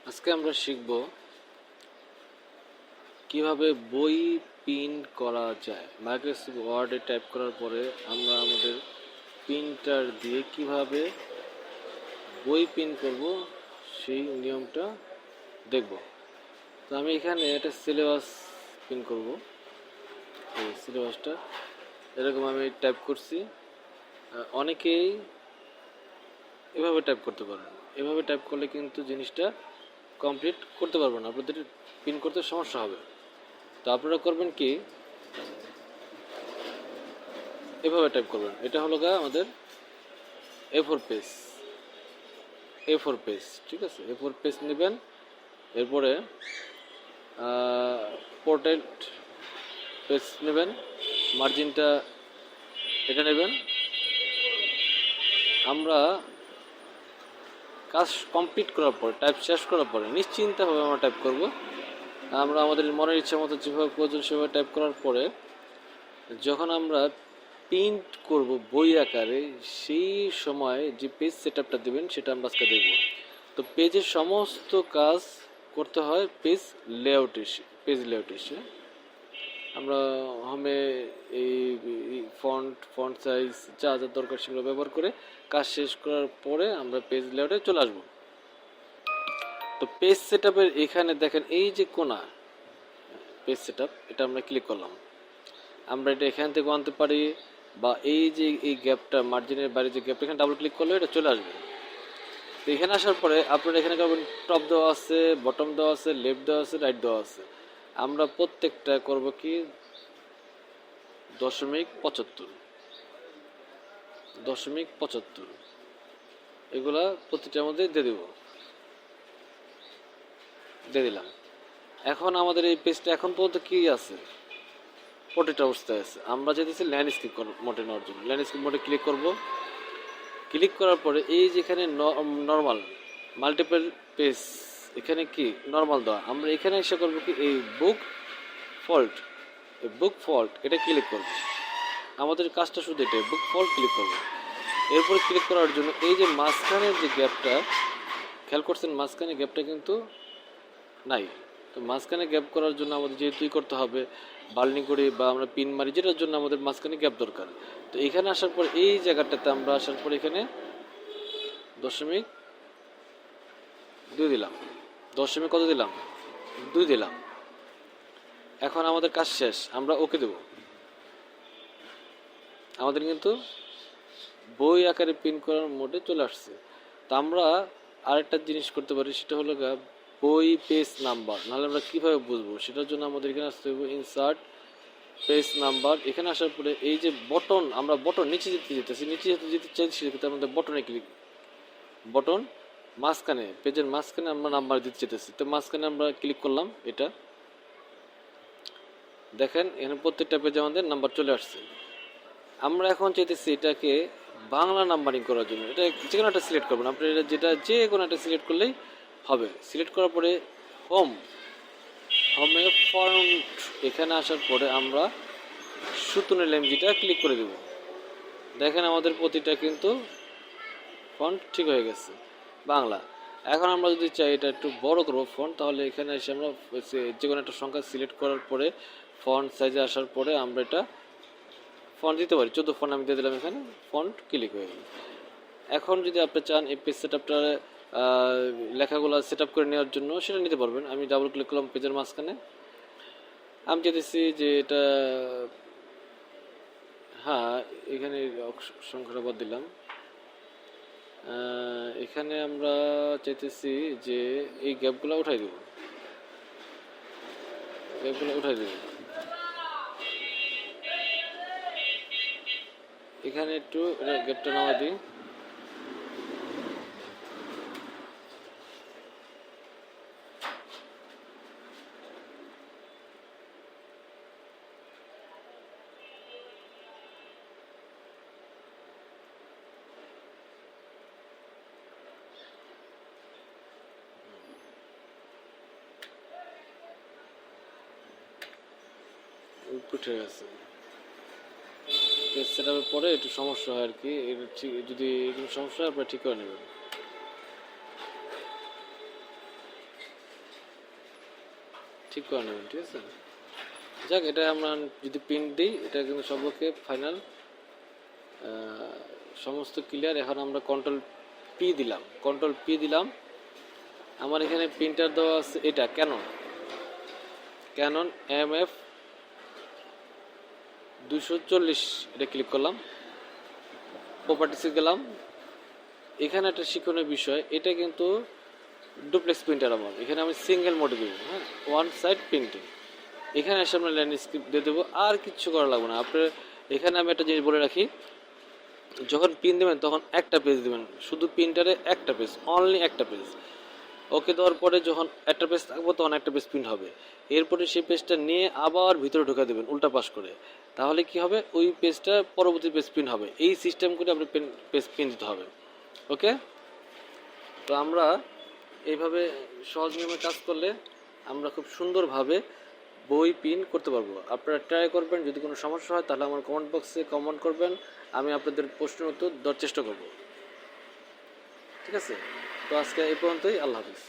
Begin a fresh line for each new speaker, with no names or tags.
আজকে আমরা শিখব কিভাবে বই প্রিন্ট করা যায়। মাইক্রোসফট ওয়ার্ডে টাইপ করার পরে আমরা আমাদের প্রিন্টার দিয়ে কিভাবে বই প্রিন্ট করব সেই নিয়মটা দেখব। তো আমি এখানে একটা সিলেবাস প্রিন্ট করব। এই সিলেবাসটা এরকম আমি টাইপ করছি। অনেকেই এভাবে টাইপ করতে পারেন। এভাবে টাইপ করলে কিন্তু জিনিসটা কমপ্লিট করতে পারবেন না, আপনাদের প্রিন্ট করতে সমস্যা হবে। তো আপনারা করবেন কি, এভাবে টাইপ করবেন। এটা হলো আমাদের A4 পেজ, ঠিক আছে। A4 পেজ নেবেন, এরপরে পোর্ট্রেট পেজ নেবেন, মার্জিনটা এটা নেবেন। আমরা কাজ কমপ্লিট করার পরে, টাইপ শেষ করার পরে নিশ্চিন্তভাবে আমরা টাইপ করব। আমরা আমাদের মনের ইচ্ছা মতো যেভাবে প্রয়োজন সেভাবে টাইপ করার পরে যখন আমরা প্রিন্ট করব বই আকারে, সেই সময় যে পেজ সেটআপটা দেবেন সেটা আমরা আজকে দেখব। তো পেজের সমস্ত কাজ করতে হয় পেজ লেআউট এসে আমরা হোমে এই ফন্ট সাইজ যা যা দরকার সেগুলো ব্যবহার করে কাজ শেষ করার পরে আমরা পেজ লেআউটে চলে আসব। তো পেজ সেটআপের এখানে দেখেন এই যে কোণা পেজ সেটআপ, এটা আমরা ক্লিক করলাম। আমরা এটা এখান থেকে আনতে পারি, বা এই যে এই গ্যাপটা মার্জিনের বাইরে যে গ্যাপটা, এখানে ডাবল ক্লিক করলে এটা চলে আসবে। তো এখানে আসার পরে আপনারা এখানে করবেন টপ দেওয়া আছে, বটম দেওয়া আছে, লেফট দেওয়া আছে, রাইট দেওয়া আছে। আমরা প্রত্যেকটা করব কি 0.75 এগুলা প্রতিটার মধ্যে দিয়ে দিলাম। এখন আমাদের এই পেজটা এখন পর্যন্ত কি আছে, পোর্ট্রেট অবস্থায় আছে। আমরা যেতেছি ল্যান্ডস্কেপ মোডে নেওয়ার জন্য। ল্যান্ডস্কেপ মোডে ক্লিক করব। ক্লিক করার পরে এই যেখানে নর্মাল মাল্টিপল পেজ, এখানে কি নর্মাল দেওয়া, আমরা এখানে এসে করবো কি এই বুক ফল্ট এটা ক্লিক করব। আমাদের কাজটা শুধু এটা, বুক ফল্ট ক্লিক করব। এরপরে ক্লিক করার জন্য এই যে মাঝখানের যে গ্যাপটা, খেয়াল করছেন মাঝখানে গ্যাপটা কিন্তু নাই। তো মাঝখানে গ্যাপ করার জন্য আমাদের যেহেতুই করতে হবে বার্নিং করি বা আমরা পিন মারি, যেটার জন্য আমাদের মাঝখানে গ্যাপ দরকার। তো এখানে আসার পর এই জায়গাটাতে আমরা আসার পর এখানে 0.2 দিলাম। 0. কত দিলাম? 2 দিলাম। এখন আমাদের কাজ শেষ, আমরা ওকে দেব। আমাদের কিন্তু বই আকারে প্রিন্ট করার মোডে চলে আসছে। তো আমরা আরেকটা জিনিস করতে পারি, সেটা হলো বই পেজ নাম্বার। নাহলে আমরা কীভাবে বুঝবো, সেটার জন্য আমাদের এখানে আসতে হবে ইনসার্ট পেজ নাম্বার। এখানে আসার পরে এই যে বটন, আমরা বটন নিচে যেতে চাইছি, সেক্ষেত্রে আমাদের বটন মাঝখানে, পেজের মাঝখানে আমরা নাম্বার দিতে চাইতেছি। তো মাঝখানে আমরা ক্লিক করলাম। এটা দেখেন এখানে প্রত্যেকটা পেজে আমাদের নাম্বার চলে আসছে। আমরা এখন চাইতেছি এটাকে বাংলা নাম্বারিং করার জন্য। এটা যে কোনো একটা সিলেক্ট করবেন আপনি, এটা যে কোনো একটা সিলেক্ট করলেই হবে। সিলেক্ট করার পরে হোমে ফন্ট, এখানে আসার পরে আমরা সুতুনের লেমজিটা ক্লিক করে দেব। দেখেন আমাদের প্রতিটা কিন্তু ফন্ট ঠিক হয়ে গেছে বাংলা। এখন আমরা যদি চাই এটা একটু বড় করবো ফন্ট, তাহলে এখানে এসে আমরা যে কোনো একটা সংখ্যা সিলেক্ট করার পরে ফন্ট সাইজে আসার পরে আমরা এটা ফন্ট দিতে পারি। 14 ফন্ট আমি দিয়ে দিলাম, এখানে ফন্ট ক্লিক হয়ে গেল। এখন যদি আপনি চান এই পেজ সেটআপটা লেখাগুলো সেট আপ করে নেওয়ার জন্য, সেটা নিতে পারবেন। আমি ডাবল ক্লিক করলাম পেজের মাঝখানে। আমি চাইতেছি যে এটা, হ্যাঁ এখানে সংখ্যাটা বাদ দিলাম। এখানে আমরা চাইতেছি যে এই গ্যাপগুলো উঠাই দেব, এখানে একটু গ্যাপটা নামা দিই। উঠে গেছে। পেজ সেটআপের পরে একটু সমস্যা হয় আর কি, যদি এরকম সমস্যা হয় আপনারা ঠিক করে নেবেন। ঠিক করে নেবেন, ঠিক আছে। যাক, এটা আমরা যদি প্রিন্ট দিই, এটা কিন্তু সবকে ফাইনাল সমস্ত ক্লিয়ার। এখন আমরা কন্ট্রোল পি দিলাম। আমার এখানে প্রিন্টার দেওয়া আছে, এটা ক্যানন MF 240, এটা ক্লিক করলাম, প্রপার্টিসে গেলাম। এখানে একটা শিক্ষণীয় বিষয়, এটা কিন্তু ডুপ্লেক্স প্রিন্টার আমার, এখানে আমি সিঙ্গেল মোডে দেবো, হ্যাঁ, ওয়ান সাইড প্রিন্টিং। এখানে এসে আমরা ল্যান্ডস্কেপ দিয়ে দেবো, আর কিচ্ছু করা লাগবে না আপনার। এখানে আমি একটা জিনিস বলে রাখি, যখন পিন দেবেন তখন একটা পেজ দেবেন, শুধু প্রিন্টারে একটা পেজ, অনলি একটা পেজ। ওকে দেওয়ার পরে যখন একটা পেজ থাকবো তখন একটা পেজ প্রিন্ট হবে। এরপরে সেই পেজটা নিয়ে আবার ভিতরে ঢোকা দেবেন উল্টা পাশ করে, তাহলে কি হবে, ওই পেজটা পরবর্তী পেজ প্রিন্ট হবে। এই সিস্টেম করে আপনি পেজ প্রিন্ট দিতে হবে। ওকে, তো আমরা এইভাবে সহজ নিয়মে কাজ করলে আমরা খুব সুন্দরভাবে বই প্রিন্ট করতে পারবো। আপনারা ট্রাই করবেন, যদি কোনো সমস্যা হয় তাহলে আমার কমেন্ট বক্সে কমেন্ট করবেন, আমি আপনাদের প্রশ্নের উত্তর দেওয়ার চেষ্টা করব। ঠিক আছে, তো আজকে এই পর্যন্তই, আল্লাহ হাফিজ।